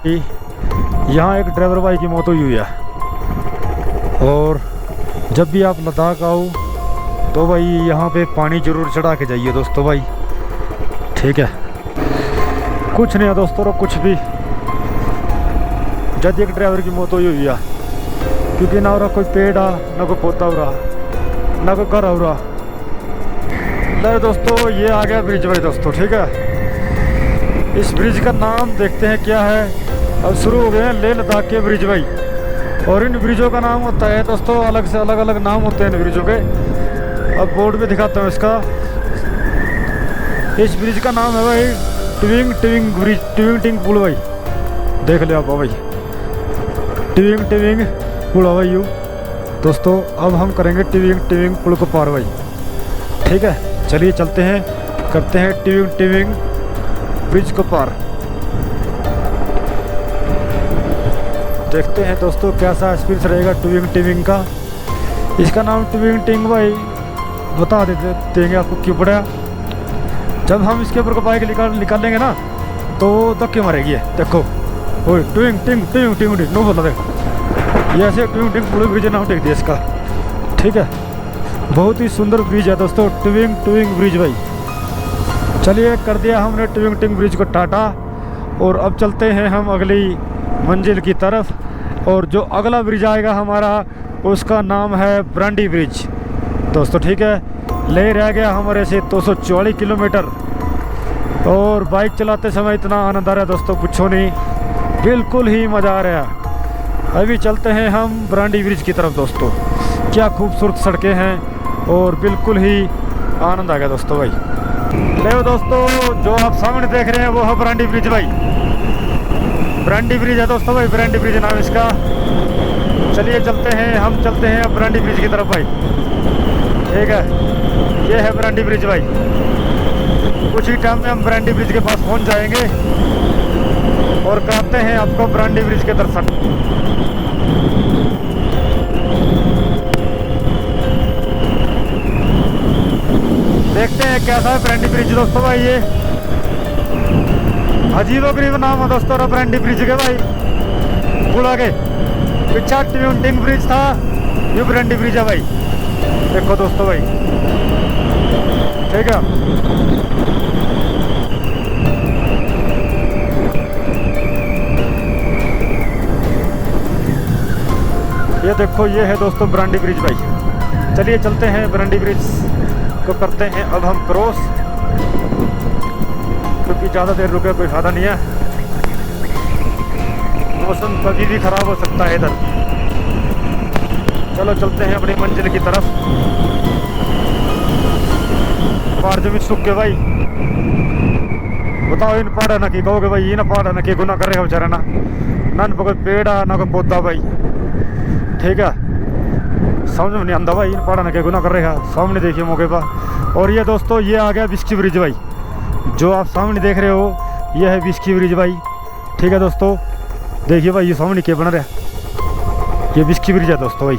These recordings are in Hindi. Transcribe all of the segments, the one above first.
यहाँ एक ड्राइवर भाई की मौत हुई है। और जब भी आप लद्दाख आओ तो भाई यहाँ पे पानी जरूर चढ़ा के जाइए दोस्तों भाई, ठीक है। कुछ नहीं है दोस्तों, रो कुछ भी जब एक ड्राइवर की मौत हुई है, क्योंकि ना हो रहा कोई पेड़ आ, ना कोई पौधा हो रहा, ना कोई घर हो रहा। ले दोस्तों ये आ गया ब्रिज भाई दोस्तों, ठीक है। इस ब्रिज का नाम देखते हैं क्या है। अब शुरू हो गए हैं लेह लद्दाख के ब्रिज भाई, और इन ब्रिजों का नाम होता है दोस्तों अलग से अलग अलग नाम होते हैं इन ब्रिजों के। अब बोर्ड पे दिखाता हूँ इसका। इस ब्रिज का नाम है भाई ट्विंग टिविंग ब्रिज, ट्विंग टिंग पुल भाई, देख लिया आप भाई, ट्विंग टिविंग पुल भाई यू दोस्तों। अब हम करेंगे ट्विंग टिविंग पुल को पार भाई, ठीक है। चलिए चलते हैं, करते हैं ट्विंग टिविंग ब्रिज को पार। देखते हैं दोस्तों कैसा एक्सपीरियंस रहेगा ट्विंग टिविंग का। इसका नाम ट्विंग टिंग भाई बता देंगे आपको क्यों पड़ा। जब हम इसके ऊपर को बाइक निकालेंगे ना तो धक्के मारेगी, देखो ओए ट्विंग टिंग टिंग टिंग टिंग नो बोला देखो, ये ऐसे ट्विंग टिंग पुल ब्रिज नाम टेक दिया इसका, ठीक है। बहुत ही सुंदर ब्रिज है दोस्तों ट्विंग टिविंग ब्रिज भाई। चलिए कर दिया हमने ट्विंग टिंग ब्रिज को टाटा, और अब चलते हैं हम अगली मंजिल की तरफ। और जो अगला ब्रिज आएगा हमारा उसका नाम है ब्रांडी ब्रिज दोस्तों, ठीक है। ले रह गया हमारे से 244 किलोमीटर, और बाइक चलाते समय इतना आनंद आ रहा है दोस्तों पूछो नहीं, बिल्कुल ही मज़ा आ रहा है। अभी चलते हैं हम ब्रांडी ब्रिज की तरफ दोस्तों। क्या खूबसूरत सड़कें हैं और बिल्कुल ही आनंद आ गया दोस्तों भाई। ले दोस्तों जो आप सामने देख रहे हैं वो है ब्रांडी ब्रिज भाई, ब्रांडी ब्रिज है दोस्तों भाई, ब्रांडी ब्रिज नाम इसका। चलिए चलते हैं, हम चलते हैं अब ब्रांडी ब्रिज की तरफ भाई, ठीक है। ये है ब्रांडी ब्रिज भाई, कुछ ही टाइम में हम ब्रांडी ब्रिज के पास पहुंच जाएंगे और कराते हैं आपको ब्रांडी ब्रिज के दर्शन। देखते हैं कैसा है ब्रांडी ब्रिज दोस्तों भाई। ये अजीबोगरीब नाम है दोस्तों ब्रांडी ब्रिज के भाई। पुल आगे पीछा ट्विंग टिंग ब्रिज था, ये ब्रांडी ब्रिज है भाई, देखो दोस्तों भाई, ठीक है। ये देखो ये है दोस्तों ब्रांडी ब्रिज भाई। चलिए चलते हैं ब्रांडी ब्रिज को करते हैं अब हम क्रॉस, क्योंकि ज़्यादा देर रुके कोई फायदा नहीं है, मौसम कभी भी खराब हो सकता है इधर। चलो चलते हैं अपनी मंजिल की तरफ। पहाड़ जमीन सूख के भाई, बताओ इन पहाड़ ना की कहोगे भाई, इन पहाड़ ना की गुना करेगा बेचारा ना, ना कोई पेड़ आ ना कोई पौधा भाई, ठीक है। समझ में नहीं आंदा भाई, इन पहाड़ ना के गुना कर रहा। सामने देखिए मौके पर। और ये दोस्तों ये आ गया विस्की ब्रिज भाई, जो आप सामने देख रहे हो ये है विस्की ब्रिज भाई, ठीक है दोस्तों। देखिए भाई ये सामने क्या बना रहा है, ये विस्की ब्रिज है दोस्तों भाई,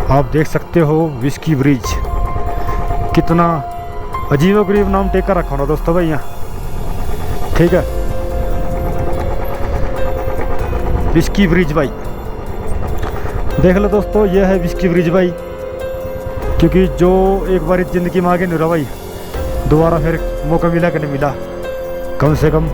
आप देख सकते हो विस्की ब्रिज। कितना अजीबोगरीब नाम टेक कर रखा ना दोस्तों भाई यहाँ, ठीक है। विस्की ब्रिज भाई देख लो दोस्तों, ये है विस्की ब्रिज भाई, क्योंकि जो एक बार ज़िंदगी में आगे नहीं रहा भाई, दोबारा फिर मौका मिला कि नहीं मिला, कम से कम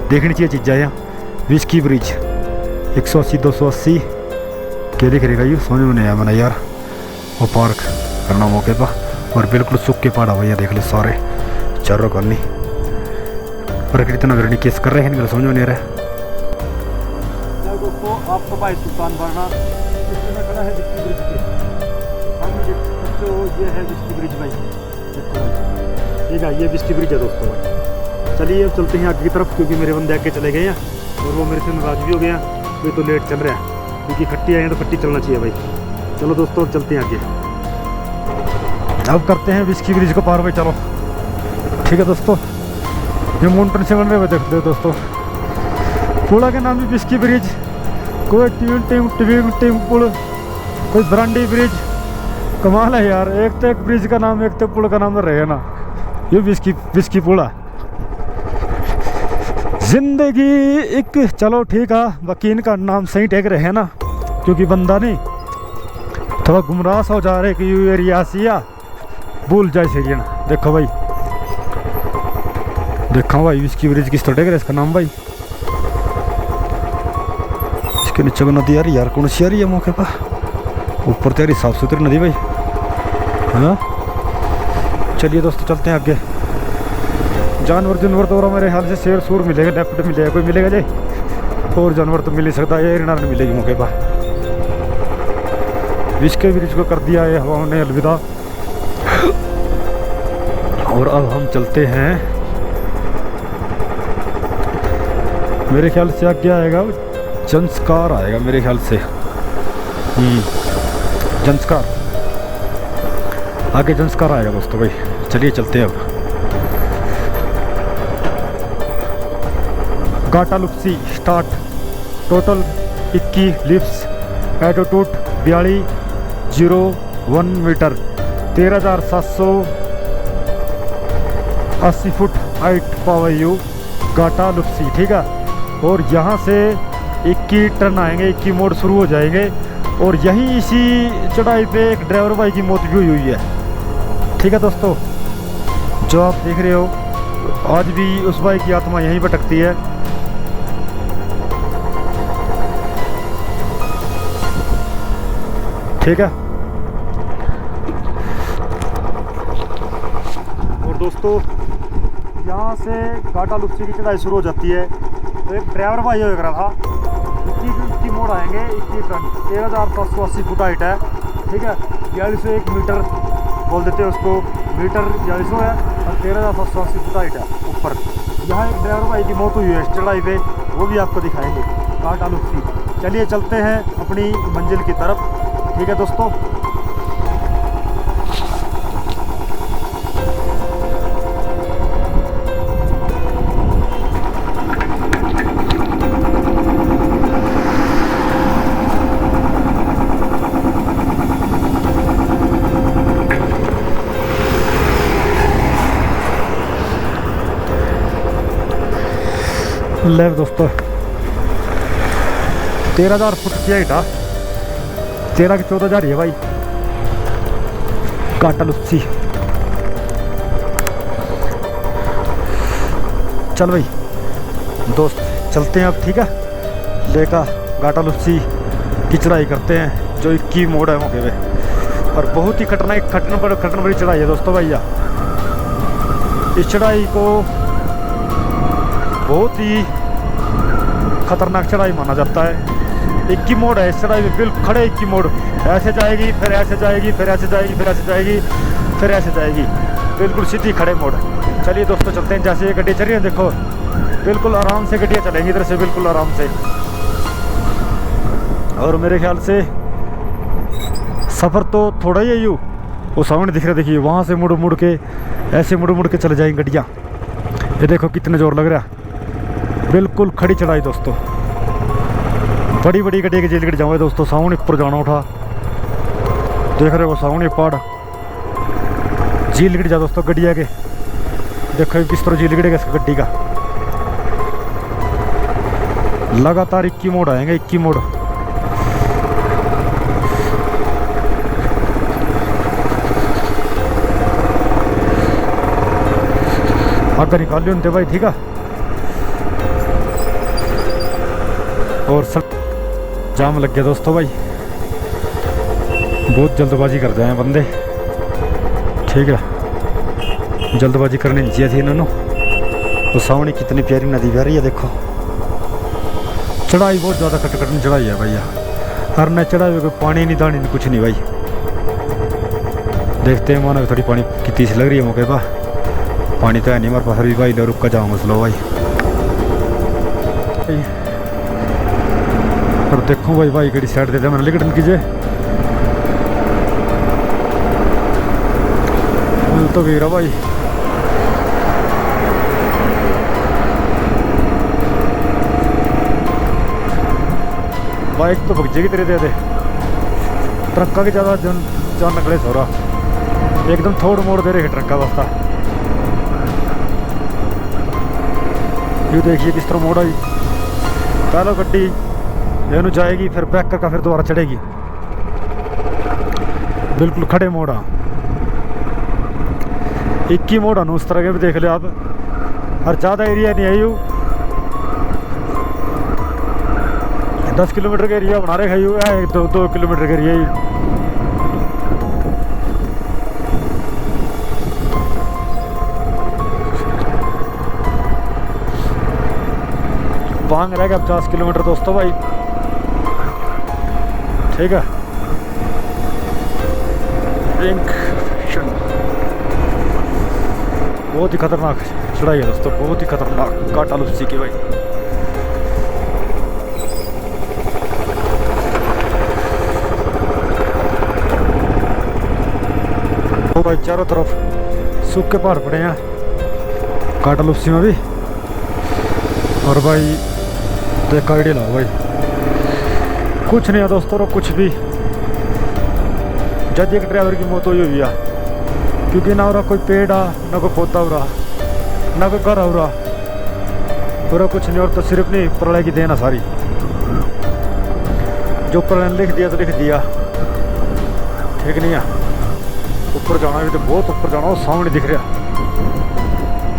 देखनी चाहिए चीज़ें यहाँ। विस्की ब्रिज 180 280 क्या लिख रहेगा ये समझ में नहीं आया मैंने यार। वो पार्क करना मौके पर, और बिल्कुल सूख के पहाड़ भैया देख लो सारे चारों करनी, प्रकृति नगर केस कर रहे हैं, इनका समझ में नहीं आ रहा है दोस्तों। आपको भाई सुल्तान बारना इसमें खड़ा है विस्की ब्रिज पे, हम देख सकते हो ये है विस्की ब्रिज भाई, ठीक है। ये विस्की ब्रिज है दोस्तों भाई। चलिए अब चलते हैं आगे की तरफ, क्योंकि मेरे बंदे आगे चले गए हैं और वो मेरे से नाराज भी हो गया, वे तो लेट चल रहा है, क्योंकि खट्टी आए हैं तो खट्टी चलना चाहिए भाई। चलो दोस्तों चलते हैं आगे, अब करते हैं विस्की ब्रिज को पार भाई, चलो ठीक है दोस्तों। ये माउंटेन से बन रहे हुए देखते हो दोस्तों, पुल के नाम भी विस्की ब्रिज, कोई ट्विंग टिंग पुल, कोई ब्रांडी ब्रिज, कमाल है यार। एक तो एक ब्रिज का नाम, एक तो पुल का नाम तो रहे ना, ये विस्की पुल है। जिंदगी एक, चलो ठीक है, बाकी इनका नाम सही टेक रहे हैं ना, क्योंकि बंदा नहीं थोड़ा गुमराह सा हो जा रहे कि ये रियासिया भूल जाए सीरियन। देखो भाई, देखा भाई इसकी ब्रिज किस तरह, इसका नाम भाई, इसके नीचे को नदी आ रही यार, कौन सी आ रही है मौके पर, ऊपर तो यार साफ सुथरी नदी भाई, है ना। चलिए दोस्तों चलते हैं आगे। जानवर जानवर तो मेरे ख्याल से शेर सूर मिलेगा, लेपर्ड मिलेगा, कोई मिलेगा जी, और जानवर तो मिल ही सकता है, रिनार नहीं मिलेगी मौके पर। इसके ब्रिज को कर दिया है हवाओं ने अलविदा, और अब हम चलते हैं, मेरे ख्याल से आगे आएगा जंस्कार, आएगा मेरे ख्याल से, जंस्कार, आगे जंस्कार आएगा दोस्तों भाई। चलिए चलते हैं अब। गाटालुप्सी start, total 21 lifts, altitude 4201 meter, 13,780 foot height पावर यू गाटालुप्सी, ठीक है। और यहाँ से 21 टर्न आएंगे, 21 मोड़ शुरू हो जाएंगे, और यहीं इसी चढ़ाई पे एक ड्राइवर भाई की मौत भी हुई है, ठीक है दोस्तों। जो आप देख रहे हो आज भी उस भाई की आत्मा यहीं भटकती है। ठीक है, और दोस्तों यहाँ से गाटालुप्सी की चढ़ाई शुरू हो जाती है, तो एक ड्राइवर भाई हो रहा था, 21 मोड़ आएंगे, 21 टन, 13,780 फुट हाइट है, ठीक है। 4201 मीटर बोल देते हैं उसको, मीटर 4200 है, और 13,780 फुट हाइट है ऊपर। यहाँ एक ड्राइवर भाई की मौत हुई है इस चढ़ाई पे, वो भी आपको दिखाएंगे गाटालुप्सी। चलिए चलते हैं अपनी मंजिल की तरफ, ठीक है दोस्तों। ले दोस्तों 13,000 फुट की हाइट, 13 की 14,000 है भाई गाटालुप्सी। चल भाई दोस्त चलते हैं अब, ठीक है, लेकर गाटालुप्सी की चढ़ाई करते हैं, जो 21 मोड़ है मौके पे, और बहुत ही खटन भरी चढ़ाई है दोस्तों भैया। इस चढ़ाई को बहुत ही खतरनाक चढ़ाई माना जाता है। 21 मोड़ है इस चढ़ाई में, बिल्कुल खड़े 21 मोड़, ऐसे जाएगी, फिर ऐसे जाएगी, फिर ऐसे जाएगी, फिर ऐसे जाएगी, फिर ऐसे जाएगी, बिल्कुल सीधी खड़े मोड़। चलिए दोस्तों चलते हैं, जैसे ये गड्डी चल रही है देखो, बिल्कुल आराम से गड्डियाँ चलेंगी इधर से, बिल्कुल आराम से। और मेरे ख्याल से सफ़र तो थोड़ा ही है यूँ, वो सामने दिख रहा है, देखिए वहाँ से मुड़ मुड़ के, ऐसे मुड़ मुड़ के चले जाएंगी गड्डियाँ। ये देखो कितना जोर लग रहा है, बिल्कुल खड़ी चढ़ाई दोस्तों, बड़ी बड़ी गड्डी की जेल गड्डी जाऊँगे दोस्तों। सामने ऊपर जाना उठा, देख रहे हो सामने पहाड़, झील गिर जा दोस्तों गड्डी आगे, देखो किस तरह झील गिरेगा इसका गड्डी का। लगातार 21 मोड़ आएंगे, 21 मोड़। आगे निकाल लियो उनते भाई, ठीक है। और सब जाम लग गया दोस्तों भाई, बहुत जल्दबाजी कर रहे हैं बंदे, ठीक है, जल्दबाजी करनी नहीं चाहिए थी इन्होंने। तो सामने कितनी प्यारी नदी बह रही है देखो, चढ़ाई बहुत ज़्यादा कटकटनी चढ़ाई है भैया, हर न चढ़ाई कोई पानी नहीं दानी नहीं कुछ नहीं भाई। देखते हैं मानो थोड़ी पानी की तीस लग रही है मौके पर, पानी तो है नहीं हमारे पास अभी भाई, रुक कर जाऊँगा स्लो भाई। और देखो भाई भाई गड़ी साइड देते मैंने लिकटन कीजिए, तो गिरा भाई। बाइक तो भग जाएगी तेरे दे, ट्रक्का की ज़्यादा जान नकले सो रहा, एकदम थोड़ मोड़ दे रहे ट्रक्का वास्ता। ये देखिए किस तरह मोड़ आई। पहले गड्डी एनू जाएगी, फिर बैक करके फिर दोबारा चढ़ेगी। बिल्कुल खड़े मोड़ आ, एक ही मोड़ आनू उस तरह के भी देख ले आप। और ज़्यादा एरिया नहीं है यू, 10 किलोमीटर का एरिया बना रहे है, 2 किलोमीटर का एरिया ही। बांग रहेगा अब 50 किलोमीटर दोस्तों भाई, ठीक है। बहुत ही खतरनाक चढ़ाई है दोस्तों, बहुत ही खतरनाक काटा लुप्सी की भाई। तो भाई चारों तरफ सूखे पहाड़ पड़े हैं काटा लुप्सी में भी। और भाई देख आइडिया लाओ भाई, कुछ नहीं है दोस्तों, कुछ भी। जज एक ड्राइवर की मौत हुई है, क्योंकि ना हो रहा कोई पेड़ आ, ना कोई पौधा हो रहा, ना कोई घर हो रहा, पूरा कुछ नहीं। और तो सिर्फ नहीं प्रलय की देन है सारी, जो प्रलय ने लिख दिया तो लिख दिया, ठीक नहीं है। ऊपर जाना भी तो बहुत ऊपर जाना, वो सामने दिख रहा,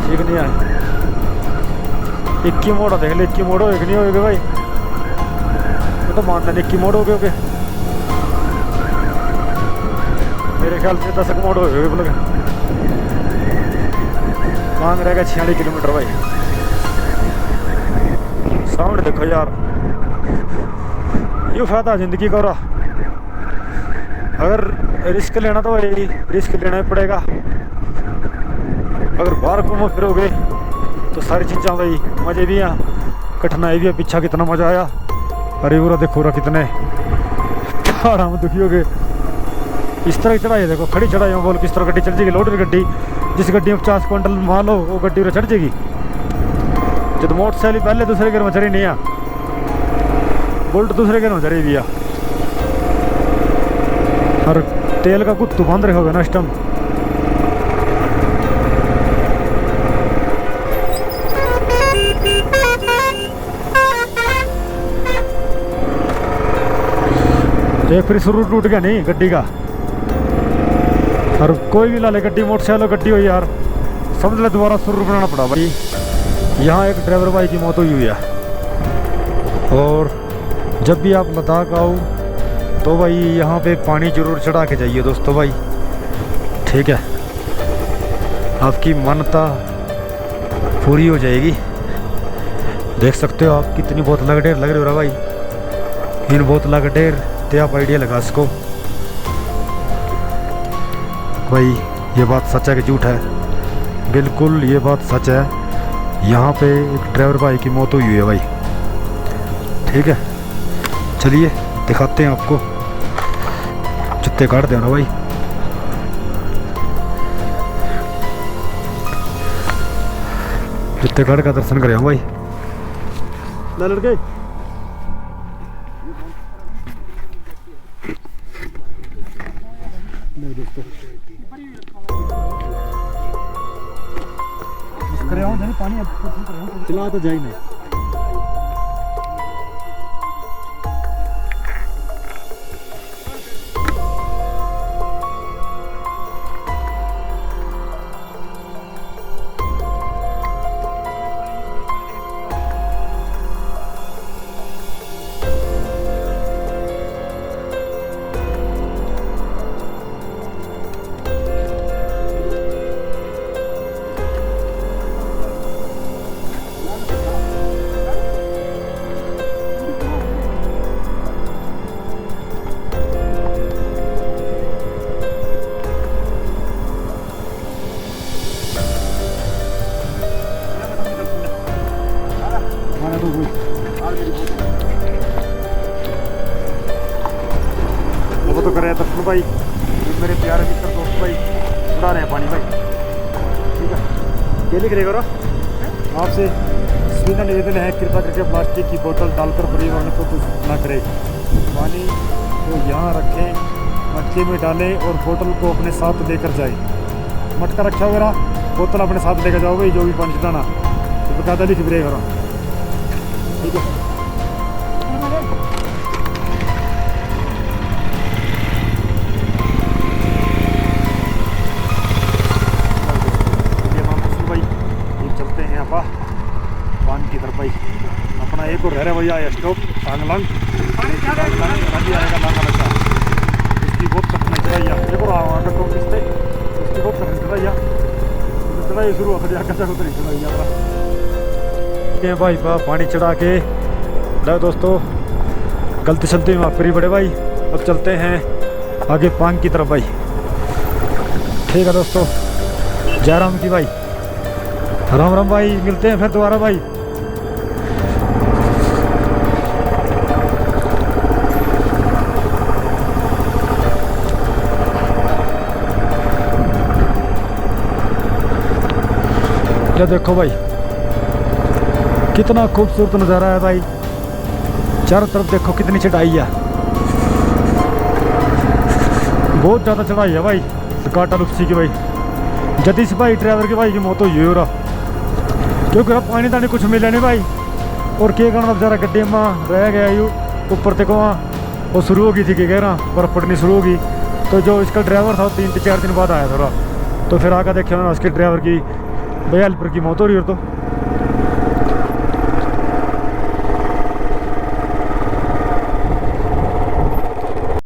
ठीक नहीं है। 21 मोड़ देख ले, 21 मोड़ हो नहीं होगा भाई, वो तो मानना 21 मोड़ हो गए, मेरे ख्याल से 10 मोड़ हो गए बोले। मांग रहेगा 46 किलोमीटर भाई। सामने देखो यार, ये फायदा जिंदगी का। रहा अगर रिस्क लेना तो भाई रिस्क लेना ही पड़ेगा। अगर बाहर घूमो फिरोगे तो सारी चीज़ें भाई मज़े भी हैं, कठिनाई भी है। पीछा कितना मज़ा आया, अरे पूरा देखो रहा कितने पहाड़ा में दुखी हो गए। इस तरह की चढ़ाई है, देखो खड़ी चढ़ाई बोल किस तरह गड्डी चल जाएगी। लोडर गड्डी, जिस गड्डी में 50 क्विंटल माल हो वो गड्डी चढ़ जाएगी। जब तो मोटरसाइकिल पहले दूसरे गेर में चढ़ी नहीं है, बुलेट दूसरे गेर में चढ़ी भी है। और तेल का कुत्तू बंद रखोगे ना इस टाइम। एक फिर शुरू टूट गया नहीं गड्डी का। और कोई भी ला ले गड्डी, मोटरसाइकिल गड्डी हो यार, समझ ले दोबारा शुरू बनाना पड़ा भाई। यहाँ एक ड्राइवर भाई की मौत हुई है। और जब भी आप लद्दाख आओ तो भाई यहाँ पे पानी जरूर चढ़ा के जाइए दोस्तों भाई, ठीक है। आपकी मान्यता पूरी हो जाएगी। देख सकते हो आप कितनी बोतल का ढेर लग रहा है भाई। इन बोतल का ढेर ते आप आइडिया लगा सको भाई। ये बात सच है कि झूठ है? बिल्कुल ये बात सच है। यहाँ पे एक ड्राइवर भाई की मौत हुई है भाई, ठीक है। चलिए दिखाते हैं आपको, जूते काट देना भाई। जूते काट का दर्शन करें भाई। लड़के नहीं दोस्तों पानी चला तो जाए नहीं। अब तो करे दर्शन भाई, मेरे प्यारे मित्र दोस्त भाई उड़ा रहे हैं पानी भाई, ठीक है। ये लिख रहेगा आपसे सीधा निवेदन है, कृपा करके प्लास्टिक की बोतल डालकर परिवहन को कुछ ना करें। पानी को यहाँ रखें, मटके में डालें और बोतल को अपने साथ लेकर जाए। मटका रखा वगैरह, बोतल अपने साथ लेकर जाओ भाई, जो भी पानी चलाना, तो बताता नहीं ब्रेक हो रहा। ठीक है पान की तरफ भाई अपना एक और रह रहा भैया स्टॉप टांगलंग आएगा लांगा लगा इसकी बहुत कठिन चढ़ाइया देखो आगे तो किससे इसकी बहुत कठिन चढ़ाइया चढ़ाई शुरू हो गया कैसा उतरी चढ़ाइया भाई पानी चढ़ा के लो दोस्तों गलती चलती में माफ करी बड़े भाई। अब चलते हैं आगे पांग की तरफ भाई। ठीक है दोस्तों जय राम की भाई राम राम भाई मिलते हैं फिर दोबारा भाई। ये देखो भाई कितना खूबसूरत नज़ारा है भाई। चारों तरफ देखो कितनी चढ़ाई है बहुत ज़्यादा चढ़ाई है भाई। काटा लुप्सी की भाई जदीश भाई ड्राइवर की भाई की मौत हुई हो रहा क्योंकि पानी तानी कुछ मिला नहीं भाई। और क्या करना बेचारा गड्ढे में रह गया यू ऊपर तक वहाँ वो शुरू हो गई थी कि कह रहा बर्फ पड़नी शुरू होगी। तो जो इसका ड्राइवर था 3-4 दिन बाद आया थोड़ा तो फिर आगे देखा उसके ड्राइवर की भाई हेल्पर की मौत हो रही और तो